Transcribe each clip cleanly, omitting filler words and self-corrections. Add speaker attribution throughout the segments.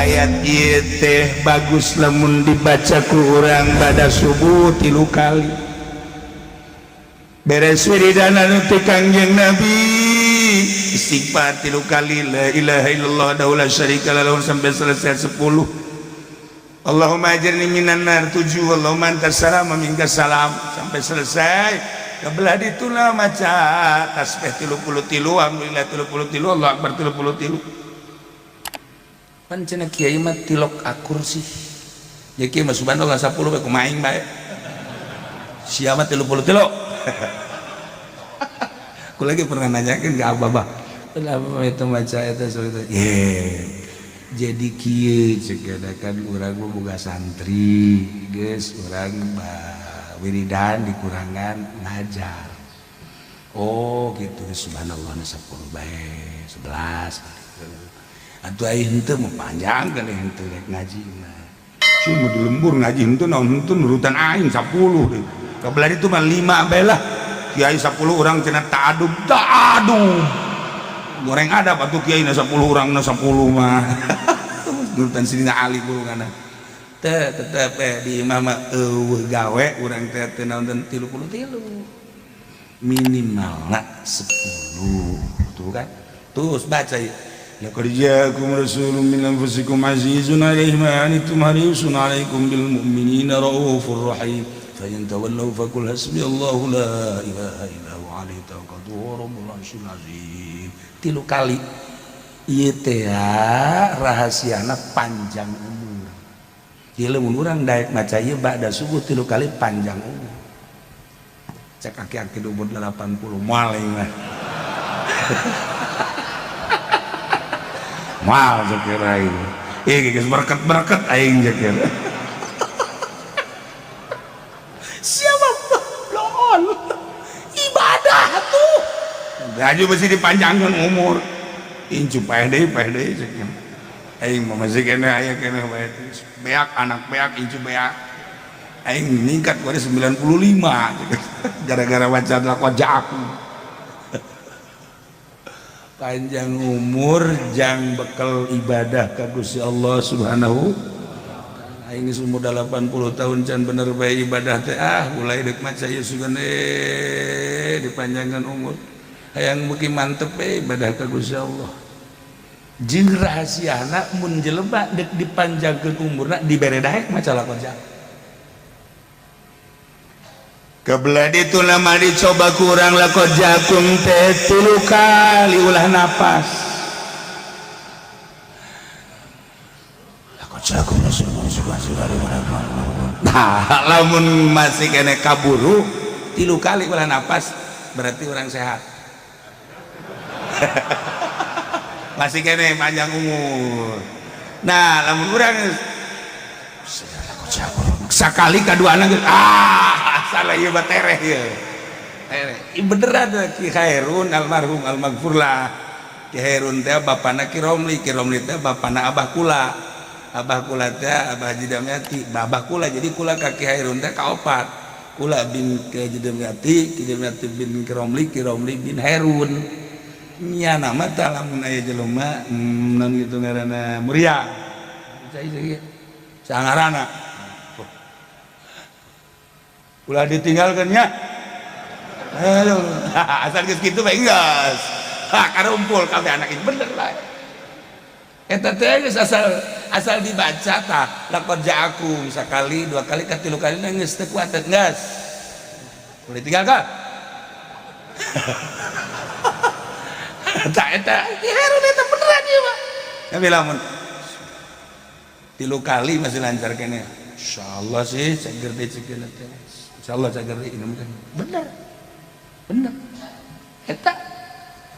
Speaker 1: ayat ieu teh bagus lamun dibaca ku urang bada subuh 3 kali beres wiridan anu ti Kangjeng Nabi istighfar 3 kali la ilaha illallah daula syarika lahu sampai selesai 10 Allahumma ajirni minan nar 7 Allahumma antas salam wa minkas salam sampai selesai kebelah dituna maca tasbih 33 alhamdulillah 33 Allahu akbar 33 pan cenah kiai mah tilok akur sih ya kiai mah subhanallah 10 bae kumaing bae sia mah 33 aku lagi pernah nanyakan ke abah kenapa itu baca itu jadi kieu cek kan urang mah boga santri geus urang wiridan dikurangan ngajar oh gitu subhanallah 10 bae 11 atuh aya henteu mah panjang kan henteu rek ngaji mah cuma di lembur ngaji henteu naon henteu nurutan aing 10 deh kabelah itu mah 5 bae lah kiai 10 urang cenah ta'adub goreng adab atuh kiai na 10 urang na 10 mah nurutan sidina Ali gulungana teh tetep di imam mah eueuh gawe urang teh teu naon 33 minimalna 10 tuh kan terus baca laqad ja'akum rasulun min anfusikum azizun 'alaihi ma anittum harisun 'alaikum bil mu'minina raufur rahim fa in tawallaw faqul hasbiyallahu la ilaha illa huwa 'alaihi tawakkaltu wa rabbul 'arsyil 'azim 3 kali ieu teh rahasiana panjang umur ieu lamun urang daek maca ieu ba'da subuh 3 kali panjang umur cek aki-aki umur 80 moal mah mal zakira ini geus berkat aing zakira siapa belum ibadah tuh gaji mesti dipanjangkan umur incu pede zakira aing mah masih kena aya kena beak anak beak incu beak aing ningkat ku 95 gara-gara baca lakon jaku panjang umur jang bekal ibadah ka Gusti Allah Subhanahu aing geus umur 80 tahun can bener bae ibadah teh mulai deuk maca ieu sugan dipanjangkan umur hayang beuki mantep ibadah ka Gusti Allah jeung rahasiana mun jelema deuk dipanjangkeun umurna dibere daek maca lakon jaku kebelah itu lama dicoba kurang lakon jagung teh 3 kali ulah napas lakon jagung nah lamun masih kena kaburu 3 kali ulah napas berarti orang sehat masih kena panjang umur nah lamun orang lakon jagung sakali kadua anak salah ieu mah tereh ieu bener ada Ki Khairun almarhum almaghfurlah Ki Khairun teh bapana Ki Romli teh bapana abah kula teh abah Haji Damyati babah kula jadi kula ka Ki Khairun teh kaopat kula bin Ki Haji Damyati bin Ki Romli bin Khairun nya nama teh lamun aya jelema naon kitu ngaranna Muria sangarana ulah ditinggalkannya asal geus kitu bae geus karumpul kabeh anak itu bener lah eta teh geus asal dibaca tah laqad ja'akum sakali 2 kali ka 3 kali geus teu kuat geus boleh tinggalkan eta herun eta beneran ieu mah tapi lamun 3 kali masih lancar kene insyaallah sih cager deh cegeuna teh insyaallah cager ini mungkin bener eta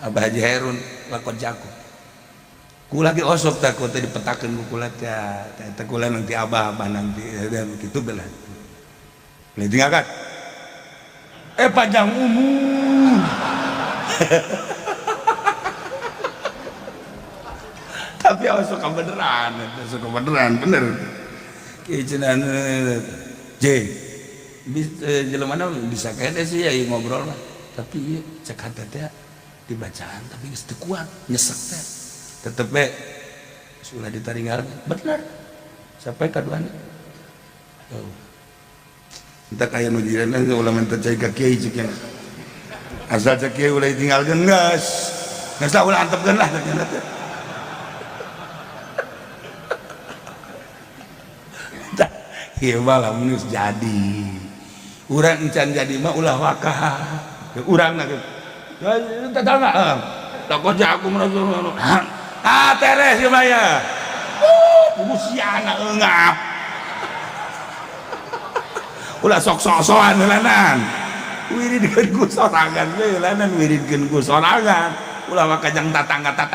Speaker 1: Abah Haji Herun lakon jago kula ge osok takut teh dipetakeun ku kula teh eta kula nanti abah nanti kitu belah boleh tinggalkan panjang umur tapi osok beneran bener kieu cenah J jelema bisa kene sih ya ngobrol mah tapi cek hate teh dibacaan tapi geus teu kuat nyesek teh tetep we sudah ditaringgal bener sampai kaduana oh. Entah kayak nujiran ulama ente cai ka kiai cik asal cek kiai ulah ditinggalkeun geus lah ulah antepkeun lah ternyata teh ieu mah lamun jadi urang encan jadi mah ulah wakah urang na tetangga tak koja aku merasa teres ya maya busiana engap ulah sok-sokan helanan wiridkeun ku sorangan we helanan wiridkeun ku sorangan ulah wakajang tatangga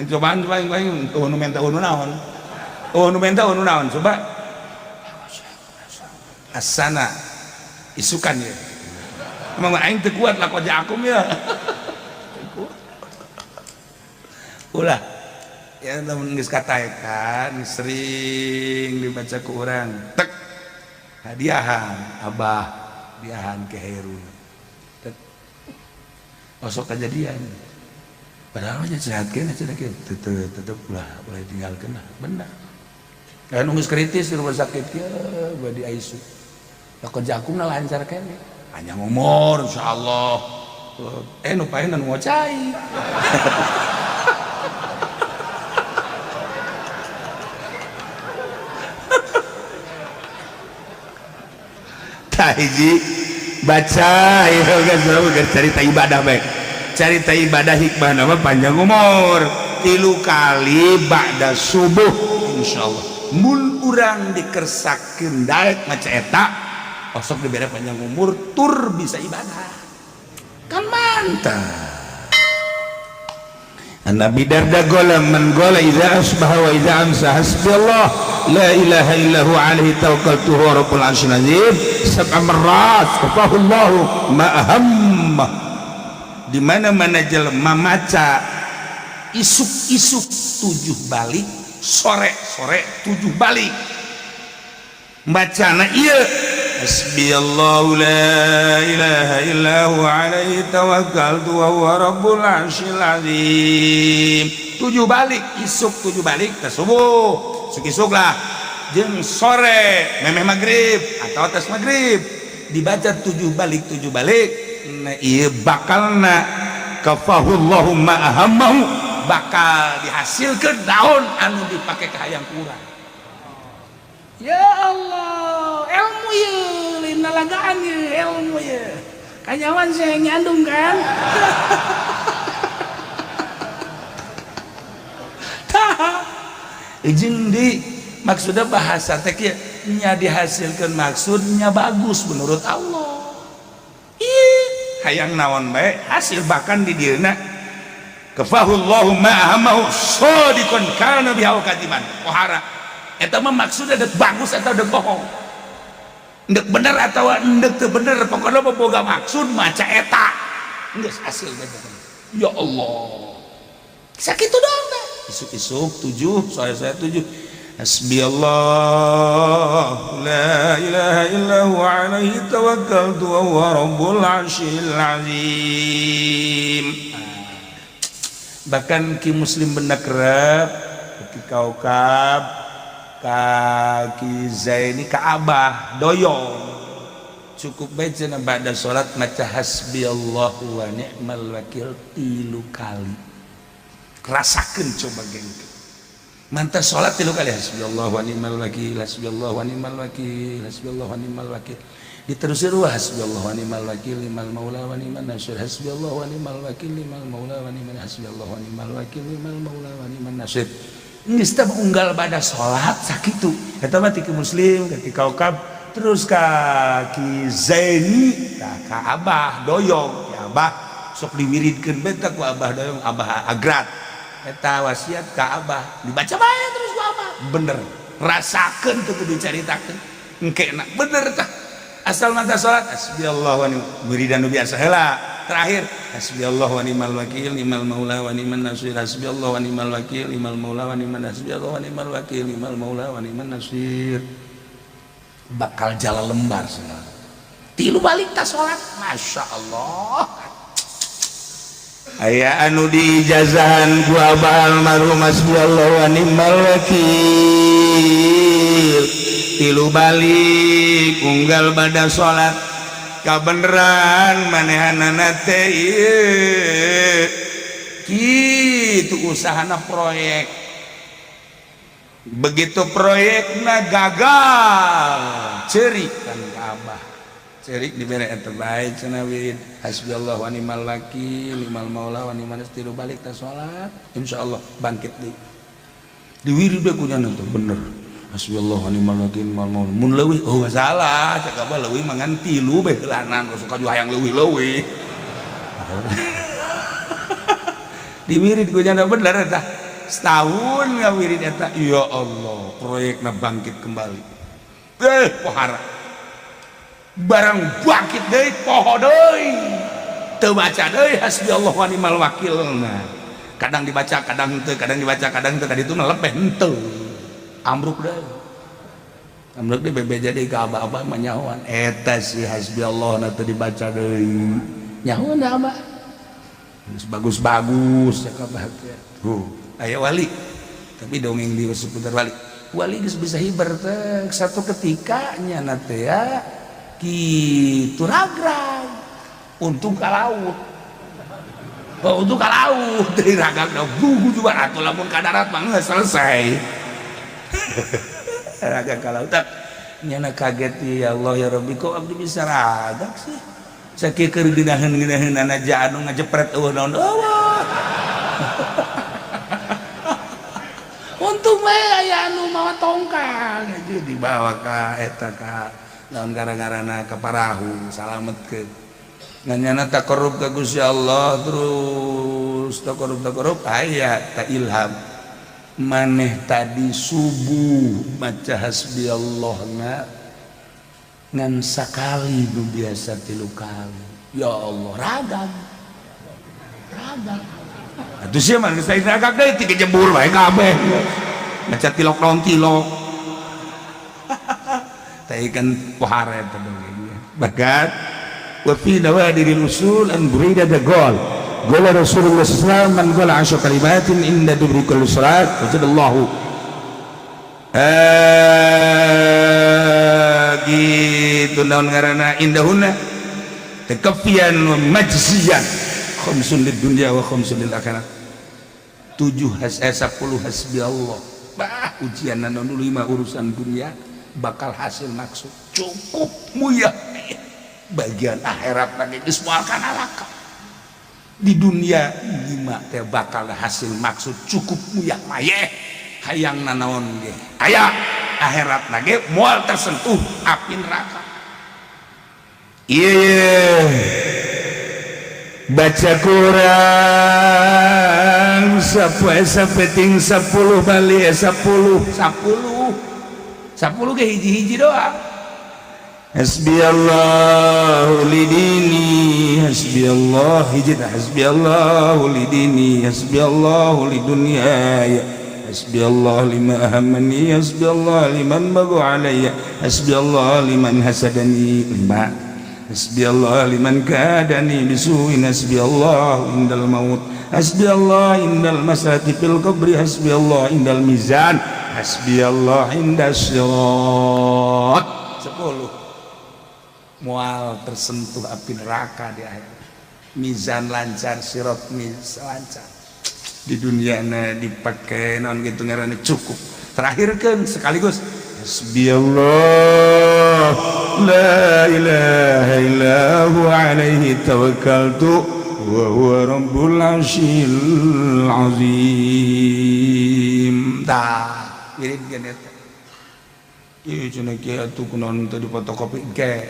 Speaker 1: cobaan nu menta nu naon nu menta nu naon coba asana isukan ya emang aing teu kuat lah koja akum ya ulah ya lamun geus kataekan sering dibaca ku urang tek hadiahan abah hadiahan ke Heru tek osok kejadian padahal nya sehatkeun cenah kieu tetep ulah tinggalkeun lah bener kan geus kritis di rumah sakit kieu badi aisu da kerja akumna lancar kene panjang umur insyaallah nu paeun nu ngocai hiji baca ya kan cerita ibadah baik cerita ibadah hikmah nama panjang umur 3 kali ba'da subuh insyaallah mun urang dikersakeun daek maca eta osok dibere panjang umur tur bisa ibadah kan mantap Nabi Darda gola man gola idza asbaha wa idza amsa hasbiyallah la ilaha illahu alaihi tawakkaltu wa rabbul arsyil azim sab'a marrat kafahullahu ma ahamma di mana-mana jelema maca isuk-isuk 7 balik sore-sore 7 balik bacana ieu hasbiyallahu la ilaha illahu alaihi tawakkaltu wa huwa rabbul arsyil azim 7 balik isuk 7 balik teh subuh isuk lah jeung sore memeh maghrib atau atas maghrib dibaca 7 balik nah ieu bakalna kafahullahu ma ahammahu bakal dihasilkeun daun anu dipake ka hayang kurang ya Allah ilmu ya lina lagaan ya ilmu ya kanyawan saya nyandung kan izin di maksudnya bahasa teh kieu nya dihasilkeun maksudnya bagus menurut Allah hayang naon bae hasil bahkan di dieuna kafahullahu ma ahamahu shadiqan kana bihau kadiman pohara eta mah maksudnya dek bagus atau dek bohong dek bener atau dek teu bener pokoknya boga maksud maca eta geus hasil beda ya Allah sakitu doang teh isuk-isuk 7 sore-sore 7 hasbiyallah la ilaha illahu alaihi tawakkaltu wa huwa rabbul arsyil azim bahkan ki muslim benak kerep ki kaukab kaki Zaini ka abah doyong cukup baca ba'da salat maca hasbiyallahu wa ni'mal wakil 3 kali rasakeun coba gengke mantap salat 3 kali hasbiyallahu wa ni'mal wakil hasbiyallahu wa ni'mal wakil hasbiyallahu wa ni'mal wakil diterusir wa hasbiyallahu wa ni'mal wakil limal maula wa ni'man nasir hasbiyallahu wa ni'mal wakil limal maula wa ni'man hasbiyallahu wa ni'mal wakil limal maula wa ni'man nasir geus teh unggal bada salat sakitu eta mah ti muslim ki kaukab terus ki Zaini ka abah doyong ya abah sok diwiridkeun beta ku abah doyong abah agrat eta wasiat ka abah dibaca bae terus ku abah bener rasakeun teu kudu dicaritakeun engkena bener tah asal mata salat hasbiyallahu wa ni'mal wiridan biasa heula terakhir hasbiyallahu wa ni'mal wakil ni'mal maula wa ni'man nasir hasbiyallahu wa ni'mal wakil ni'mal maula wa ni'man hasbiyallahu wa ni'mal wakil ni'mal maula wa ni'man nasir bakal jala lembar semua 3 balik tas salat masya Allah aya anu diijazahan ku abah almarhum hasbiyallahu wa ni'mal wakil tilu balik unggal bada salat kabeneran manehanana teh ieu kitu usahana proyek begitu proyekna gagal cerik kan ka abah cerik dibere terbaik cenah wirid hasbiyallahu wa ni'mal wakil ni'mal maula wa ni'mal tilu balik ta salat insyaallah bangkit di wirid we kunyana teh bener hasbiyallahu wa ni'mal wakil ni'mal maula mun leuwih oh salah cek abah leuwih mangan tilu bae heulanan suka ju hayang leuwih-leuwih di wirid kunyana bener eta setahun ngawirid eta ya Allah proyekna bangkit kembali pohara barang bangkit deui poho deui teu baca deui hasbiyallahu wa ni'mal wakil nah kadang dibaca kadang teu tadi itu lepeh henteu ambruk deui bebe jadi ka abah-abah manyahoan eta si hasbiyallahu na teu dibaca deui nyahoan abah bagus-bagus cek abah aya wali tapi dongeng di seputar wali geus bisa hibar teh satu ketika nya na teh ya kitu ragrag untung ka laut untung ka laut dari ragrag da gugu juga atuh lamun ka darat mah geus selesai ragrag ka laut nyana kaget ya Allah ya Rabbi kok abdi bisa ragrag sih sakieu keur geunaheun-geunaheunana ja anu ngajepret eueuh naon untung we aya anu mawa tongkang jadi dibawa ka eta ka naon gara-garana ka parahu salametkeun nganyana taqarrub ka Gusti Allah terus taqarrub aya ta ilham maneh tadi subuh baca hasbiyallahna ngan sakali nu biasa 3 kali ya Allah ragang atuh sia mah geus ragag deui ti kejebur bae kabeh baca tilok naon tilok taikan pohara eta dongengnya bakat wa fi nawadiril usul an burida da gol qala Rasulullah sallallahu alaihi wasallam man qala 10 kalimatin inda dubri kulli salat wajadallahu gitu naon ngaranna indahuna takaffiyan wa majziyan khamsun lid dunya wa khamsun lil akhirat 10 hasbiyallah bah ujian naon dulu 5 urusan dunia bakal hasil maksud cukup muya bagian akhirat tadi geus moal kana laka di dunia 5 teh bakal hasil maksud cukup muya maye hayang nanaon ge aya akhirat lagi moal tersentuh api neraka iya baca Quran sapeting 10 bali 10 ke hiji-hiji doa hasbiyallahu lidini hasbiyallahu hiji hasbiyallahu lidini hasbiyallahu lidunyaya hasbiyallahu lima ahammani hasbiyallahu liman bagu alayya hasbiyallahu liman hasadani 5 hasbiyallahu liman kadani bisuin hasbiyallahu indal maut hasbiyallahu indal masati fil qabri hasbiyallahu indal mizan hasbiyallahu indas sirat 10 mual tersentuh api neraka di akhir mizan lancar sirat lancar di dunia dipakai non gitu ngarana cukup terakhir kan sekaligus hasbiyallah la ilaha illahu alaihi tawakkaltu wa huwa rabbul arsyil azim tah ieu geus eta ieu cenah kieu atuh kunaon teh difotokopi ge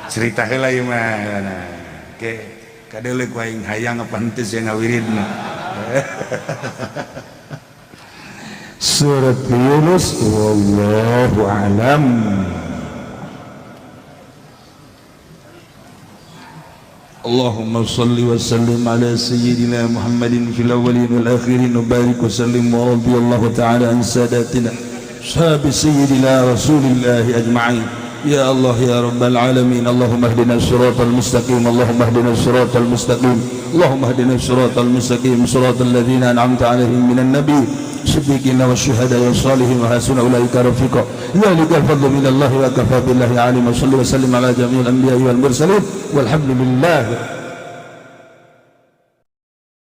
Speaker 1: cerita heula ieu mah ge kadeuleuh ku aing hayang apa henteu sia ngawiridna surat Yunus wallahu a'lam. Allahumma salli wa sallim ala sayyidina Muhammadin fil awwalin wal akhirin wa barik wa sallim wa radiyallahu ta'ala an sadatina sahabi sayyidina Rasulillah ajma'in
Speaker 2: يا الله يا رب العالمين. اللهم اهدنا الصراط المستقيم، اللهم اهدنا الصراط المستقيم، اللهم اهدنا الصراط المستقيم، صراط الذين أنعمت عليهم من النبي الصديقين والشهداء والصالحين وحسن أولئك رفيقا. ذلك الفضل من الله وكفى بالله عليما. صل وسلم على جميع الأنبياء والمرسلين والحمد لله.